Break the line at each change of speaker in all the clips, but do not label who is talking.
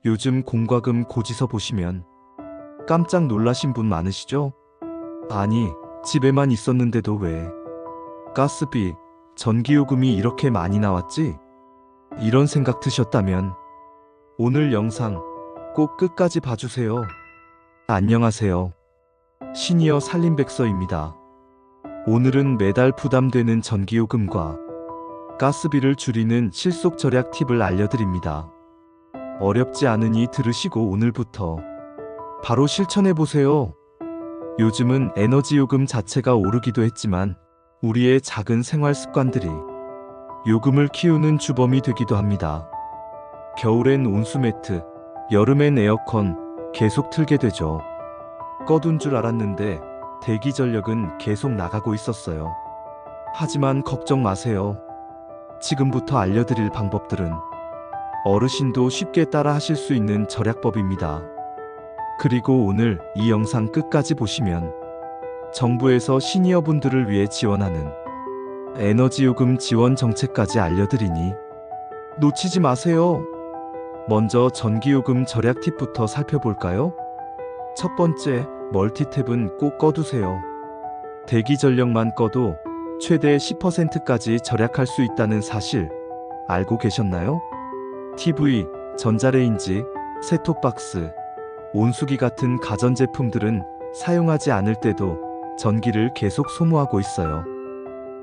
요즘 공과금 고지서 보시면 깜짝 놀라신 분 많으시죠? 아니, 집에만 있었는데도 왜 가스비, 전기요금이 이렇게 많이 나왔지? 이런 생각 드셨다면 오늘 영상 꼭 끝까지 봐주세요. 안녕하세요. 시니어 살림백서입니다. 오늘은 매달 부담되는 전기요금과 가스비를 줄이는 실속 절약 팁을 알려드립니다. 어렵지 않으니 들으시고 오늘부터 바로 실천해보세요. 요즘은 에너지 요금 자체가 오르기도 했지만 우리의 작은 생활 습관들이 요금을 키우는 주범이 되기도 합니다. 겨울엔 온수매트, 여름엔 에어컨 계속 틀게 되죠. 꺼둔 줄 알았는데 대기 전력은 계속 나가고 있었어요. 하지만 걱정 마세요. 지금부터 알려드릴 방법들은 어르신도 쉽게 따라 하실 수 있는 절약법입니다. 그리고 오늘 이 영상 끝까지 보시면 정부에서 시니어분들을 위해 지원하는 에너지요금 지원 정책까지 알려드리니 놓치지 마세요. 먼저 전기요금 절약 팁부터 살펴볼까요? 첫 번째, 멀티탭은 꼭 꺼두세요. 대기 전력만 꺼도 최대 10%까지 절약할 수 있다는 사실 알고 계셨나요? TV, 전자레인지, 셋톱박스, 온수기 같은 가전제품들은 사용하지 않을 때도 전기를 계속 소모하고 있어요.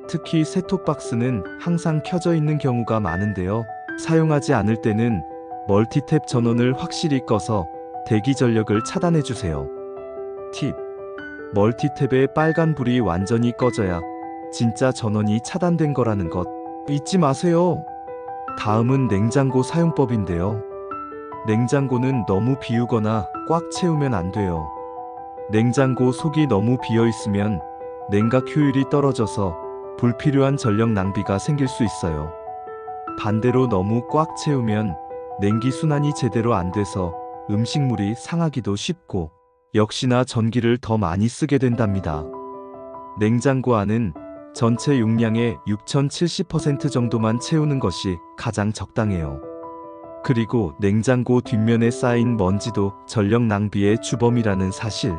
특히 셋톱박스는 항상 켜져 있는 경우가 많은데요. 사용하지 않을 때는 멀티탭 전원을 확실히 꺼서 대기 전력을 차단해주세요. 팁: 멀티탭의 빨간 불이 완전히 꺼져야 진짜 전원이 차단된 거라는 것 잊지 마세요. 다음은 냉장고 사용법인데요. 냉장고는 너무 비우거나 꽉 채우면 안 돼요. 냉장고 속이 너무 비어 있으면 냉각 효율이 떨어져서 불필요한 전력 낭비가 생길 수 있어요. 반대로 너무 꽉 채우면 냉기 순환이 제대로 안 돼서 음식물이 상하기도 쉽고 역시나 전기를 더 많이 쓰게 된답니다. 냉장고 안은 전체 용량의 6070% 정도만 채우는 것이 가장 적당해요. 그리고 냉장고 뒷면에 쌓인 먼지도 전력 낭비의 주범이라는 사실.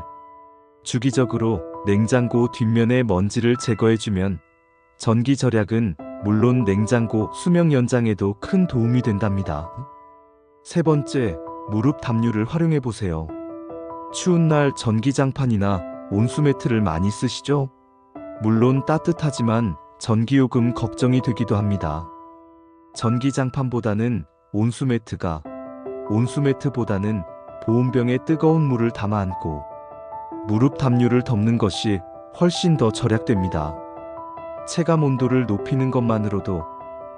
주기적으로 냉장고 뒷면의 먼지를 제거해주면 전기 절약은 물론 냉장고 수명 연장에도 큰 도움이 된답니다. 세 번째, 무릎 담요를 활용해보세요. 추운 날 전기장판이나 온수매트를 많이 쓰시죠? 물론 따뜻하지만 전기요금 걱정이 되기도 합니다. 전기장판보다는 온수매트보다는 보온병에 뜨거운 물을 담아 안고 무릎 담요를 덮는 것이 훨씬 더 절약됩니다. 체감 온도를 높이는 것만으로도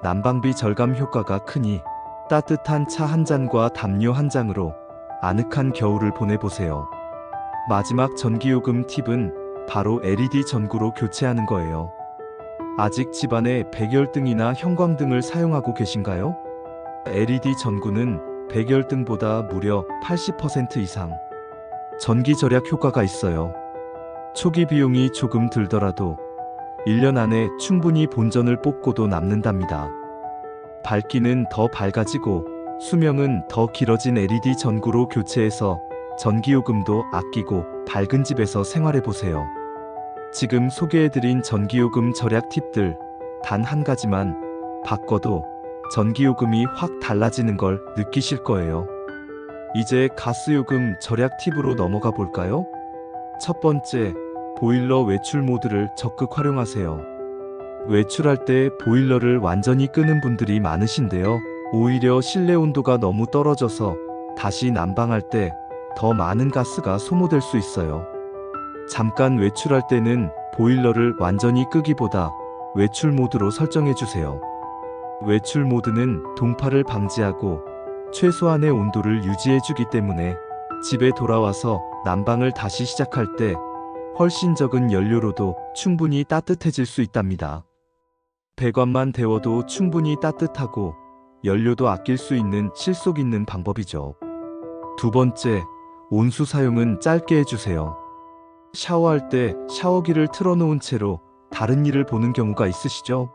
난방비 절감 효과가 크니 따뜻한 차 한 잔과 담요 한 장으로 아늑한 겨울을 보내보세요. 마지막 전기요금 팁은 바로 LED 전구로 교체하는 거예요. 아직 집안에 백열등이나 형광등을 사용하고 계신가요? LED 전구는 백열등보다 무려 80% 이상 전기 절약 효과가 있어요. 초기 비용이 조금 들더라도 1년 안에 충분히 본전을 뽑고도 남는답니다. 밝기는 더 밝아지고 수명은 더 길어진 LED 전구로 교체해서 전기요금도 아끼고 밝은 집에서 생활해보세요. 지금 소개해드린 전기요금 절약 팁들 단 한 가지만 바꿔도 전기요금이 확 달라지는 걸 느끼실 거예요. 이제 가스요금 절약 팁으로 넘어가 볼까요? 첫 번째, 보일러 외출 모드를 적극 활용하세요. 외출할 때 보일러를 완전히 끄는 분들이 많으신데요. 오히려 실내 온도가 너무 떨어져서 다시 난방할 때 더 많은 가스가 소모될 수 있어요. 잠깐 외출할 때는 보일러를 완전히 끄기보다 외출 모드로 설정해주세요. 외출 모드는 동파를 방지하고 최소한의 온도를 유지해주기 때문에 집에 돌아와서 난방을 다시 시작할 때 훨씬 적은 연료로도 충분히 따뜻해질 수 있답니다. 배관만 데워도 충분히 따뜻하고 연료도 아낄 수 있는 실속 있는 방법이죠. 두 번째, 온수 사용은 짧게 해주세요. 샤워할 때 샤워기를 틀어놓은 채로 다른 일을 보는 경우가 있으시죠?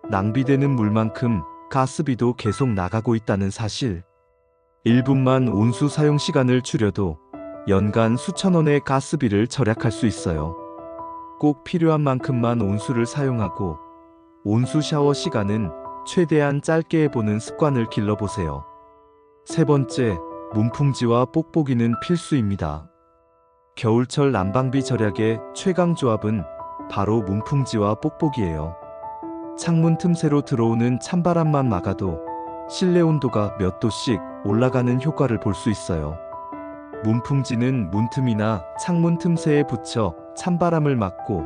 낭비되는 물만큼 가스비도 계속 나가고 있다는 사실. 1분만 온수 사용 시간을 줄여도 연간 수천 원의 가스비를 절약할 수 있어요. 꼭 필요한 만큼만 온수를 사용하고 온수 샤워 시간은 최대한 짧게 해보는 습관을 길러보세요. 세 번째, 문풍지와 뽁뽁이는 필수입니다. 겨울철 난방비 절약의 최강 조합은 바로 문풍지와 뽁뽁이예요. 창문 틈새로 들어오는 찬바람만 막아도 실내 온도가 몇 도씩 올라가는 효과를 볼 수 있어요. 문풍지는 문틈이나 창문 틈새에 붙여 찬바람을 막고,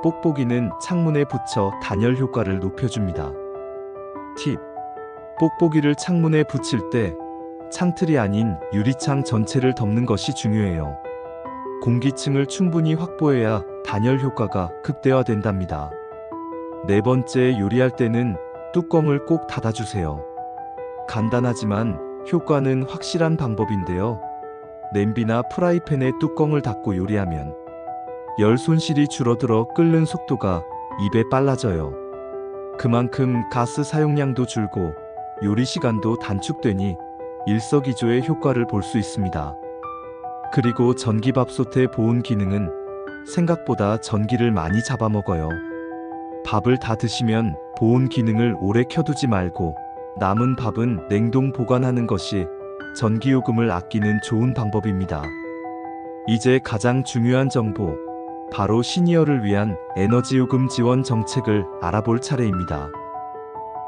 뽁뽁이는 창문에 붙여 단열 효과를 높여줍니다. 팁: 뽁뽁이를 창문에 붙일 때 창틀이 아닌 유리창 전체를 덮는 것이 중요해요. 공기층을 충분히 확보해야 단열 효과가 극대화된답니다. 네 번째, 요리할 때는 뚜껑을 꼭 닫아주세요. 간단하지만 효과는 확실한 방법인데요. 냄비나 프라이팬의 뚜껑을 닫고 요리하면 열 손실이 줄어들어 끓는 속도가 2배 빨라져요. 그만큼 가스 사용량도 줄고 요리 시간도 단축되니 일석이조의 효과를 볼 수 있습니다. 그리고 전기밥솥의 보온 기능은 생각보다 전기를 많이 잡아먹어요. 밥을 다 드시면 보온 기능을 오래 켜두지 말고 남은 밥은 냉동 보관하는 것이 전기요금을 아끼는 좋은 방법입니다. 이제 가장 중요한 정보, 바로 시니어를 위한 에너지요금 지원 정책을 알아볼 차례입니다.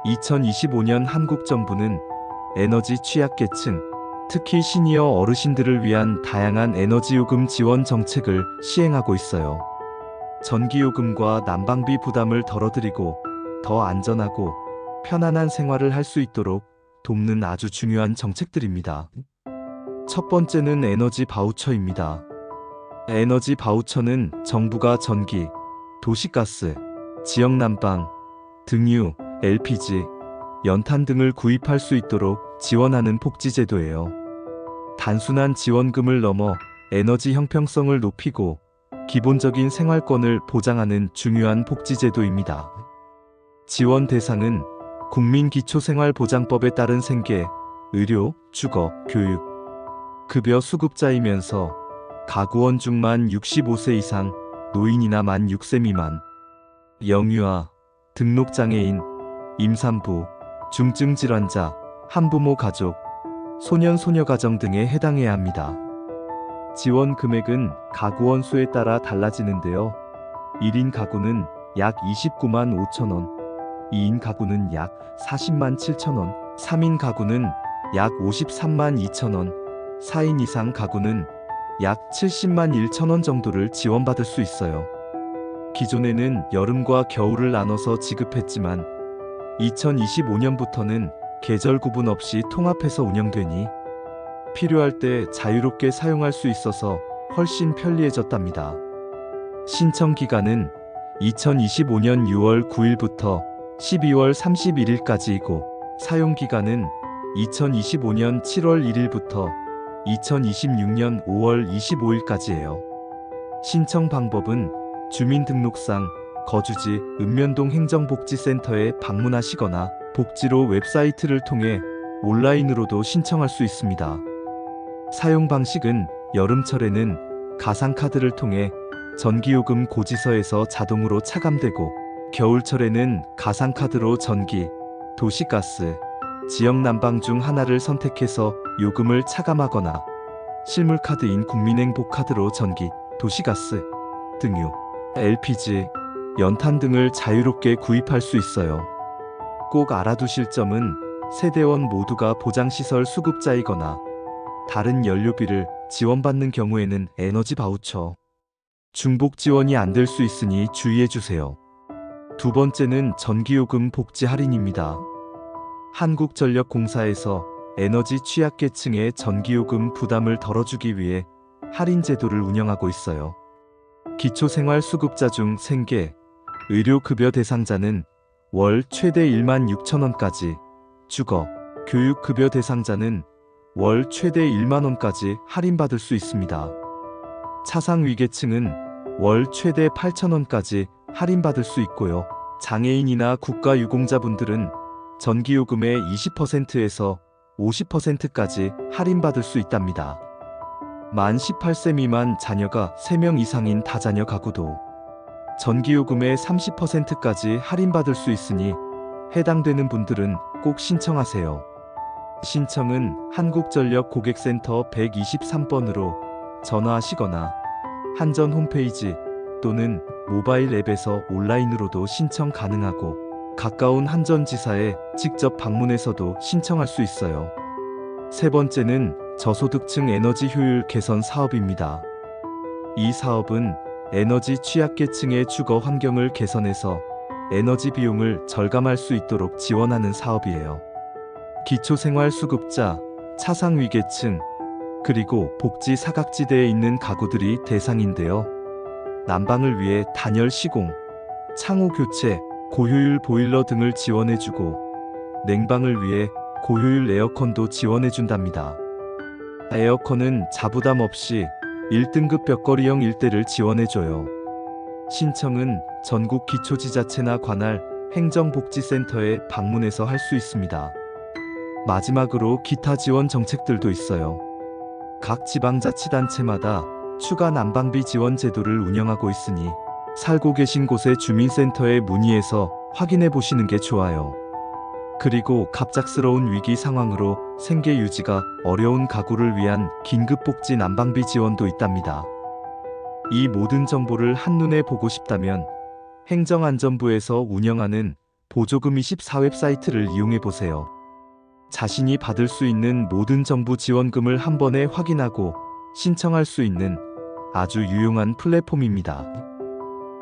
2025년 한국 정부는 에너지 취약계층, 특히 시니어 어르신들을 위한 다양한 에너지요금 지원 정책을 시행하고 있어요. 전기요금과 난방비 부담을 덜어드리고 더 안전하고 편안한 생활을 할 수 있도록 돕는 아주 중요한 정책들입니다. 첫 번째는 에너지 바우처입니다. 에너지 바우처는 정부가 전기, 도시가스, 지역난방, 등유, LPG, 연탄 등을 구입할 수 있도록 지원하는 복지제도예요. 단순한 지원금을 넘어 에너지 형평성을 높이고 기본적인 생활권을 보장하는 중요한 복지제도입니다. 지원 대상은 국민기초생활보장법에 따른 생계, 의료, 주거, 교육, 급여 수급자이면서 가구원 중 만 65세 이상, 노인이나 만 6세 미만, 영유아, 등록장애인, 임산부, 중증질환자, 한부모 가족, 소년 소녀가정 등에 해당해야 합니다. 지원 금액은 가구원 수에 따라 달라지는데요. 1인 가구는 약 29만 5천 원, 2인 가구는 약 40만 7천 원, 3인 가구는 약 53만 2천 원, 4인 이상 가구는 약 70만 1천 원 정도를 지원받을 수 있어요. 기존에는 여름과 겨울을 나눠서 지급했지만 2025년부터는 계절 구분 없이 통합해서 운영되니 필요할 때 자유롭게 사용할 수 있어서 훨씬 편리해졌답니다. 신청 기간은 2025년 6월 9일부터 12월 31일까지이고 사용 기간은 2025년 7월 1일부터 2026년 5월 25일까지예요. 신청 방법은 주민등록상 거주지 읍면동 행정복지센터에 방문하시거나 복지로 웹사이트를 통해 온라인으로도 신청할 수 있습니다. 사용 방식은 여름철에는 가상카드를 통해 전기요금 고지서에서 자동으로 차감되고, 겨울철에는 가상카드로 전기, 도시가스, 지역난방 중 하나를 선택해서 요금을 차감하거나 실물카드인 국민행복카드로 전기, 도시가스, 등유, LPG, 연탄 등을 자유롭게 구입할 수 있어요. 꼭 알아두실 점은 세대원 모두가 보장시설 수급자이거나 다른 연료비를 지원받는 경우에는 에너지 바우처, 중복 지원이 안 될 수 있으니 주의해주세요. 두 번째는 전기요금 복지 할인입니다. 한국전력공사에서 에너지 취약계층의 전기요금 부담을 덜어주기 위해 할인 제도를 운영하고 있어요. 기초생활수급자 중 생계, 의료급여 대상자는 월 최대 1만 6천 원까지, 주거, 교육급여 대상자는 월 최대 1만 원까지 할인받을 수 있습니다. 차상위계층은 월 최대 8천 원까지 할인받을 수 있고요. 장애인이나 국가유공자분들은 전기요금의 20%에서 50%까지 할인받을 수 있답니다. 만 18세 미만 자녀가 3명 이상인 다자녀 가구도 전기요금의 30%까지 할인받을 수 있으니 해당되는 분들은 꼭 신청하세요. 신청은 한국전력 고객센터 123번으로 전화하시거나 한전 홈페이지 또는 모바일 앱에서 온라인으로도 신청 가능하고 가까운 한전지사에 직접 방문해서도 신청할 수 있어요. 세 번째는 저소득층 에너지 효율 개선 사업입니다. 이 사업은 에너지 취약계층의 주거 환경을 개선해서 에너지 비용을 절감할 수 있도록 지원하는 사업이에요. 기초생활수급자, 차상위계층, 그리고 복지 사각지대에 있는 가구들이 대상인데요. 난방을 위해 단열 시공, 창호 교체, 고효율 보일러 등을 지원해주고 냉방을 위해 고효율 에어컨도 지원해준답니다. 에어컨은 자부담 없이 1등급 벽걸이형 일대를 지원해줘요. 신청은 전국 기초지자체나 관할 행정복지센터에 방문해서 할 수 있습니다. 마지막으로 기타 지원 정책들도 있어요. 각 지방자치단체마다 추가 난방비 지원 제도를 운영하고 있으니 살고 계신 곳의 주민센터에 문의해서 확인해 보시는 게 좋아요. 그리고 갑작스러운 위기 상황으로 생계 유지가 어려운 가구를 위한 긴급복지 난방비 지원도 있답니다. 이 모든 정보를 한눈에 보고 싶다면 행정안전부에서 운영하는 보조금24 웹사이트를 이용해 보세요. 자신이 받을 수 있는 모든 정부 지원금을 한 번에 확인하고 신청할 수 있는 아주 유용한 플랫폼입니다.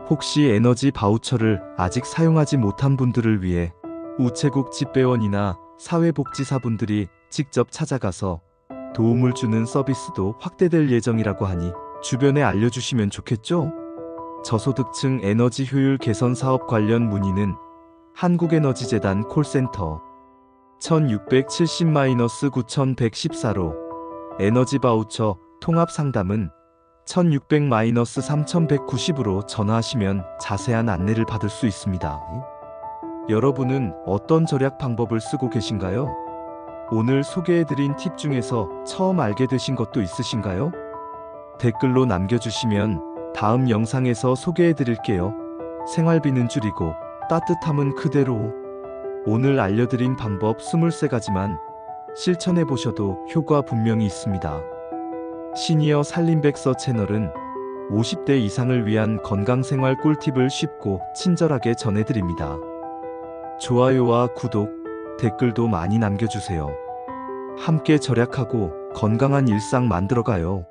혹시 에너지 바우처를 아직 사용하지 못한 분들을 위해 우체국 집배원이나 사회복지사분들이 직접 찾아가서 도움을 주는 서비스도 확대될 예정이라고 하니 주변에 알려주시면 좋겠죠? 저소득층 에너지 효율 개선 사업 관련 문의는 한국에너지재단 콜센터 1670-9114로 에너지 바우처 통합 상담은 1600-3190으로 전화하시면 자세한 안내를 받을 수 있습니다. 여러분은 어떤 절약 방법을 쓰고 계신가요? 오늘 소개해드린 팁 중에서 처음 알게 되신 것도 있으신가요? 댓글로 남겨주시면 다음 영상에서 소개해드릴게요. 생활비는 줄이고 따뜻함은 그대로. 오늘 알려드린 방법 23가지만 실천해보셔도 효과 분명히 있습니다. 시니어 살림백서 채널은 50대 이상을 위한 건강생활 꿀팁을 쉽고 친절하게 전해드립니다. 좋아요와 구독, 댓글도 많이 남겨주세요. 함께 절약하고 건강한 일상 만들어가요.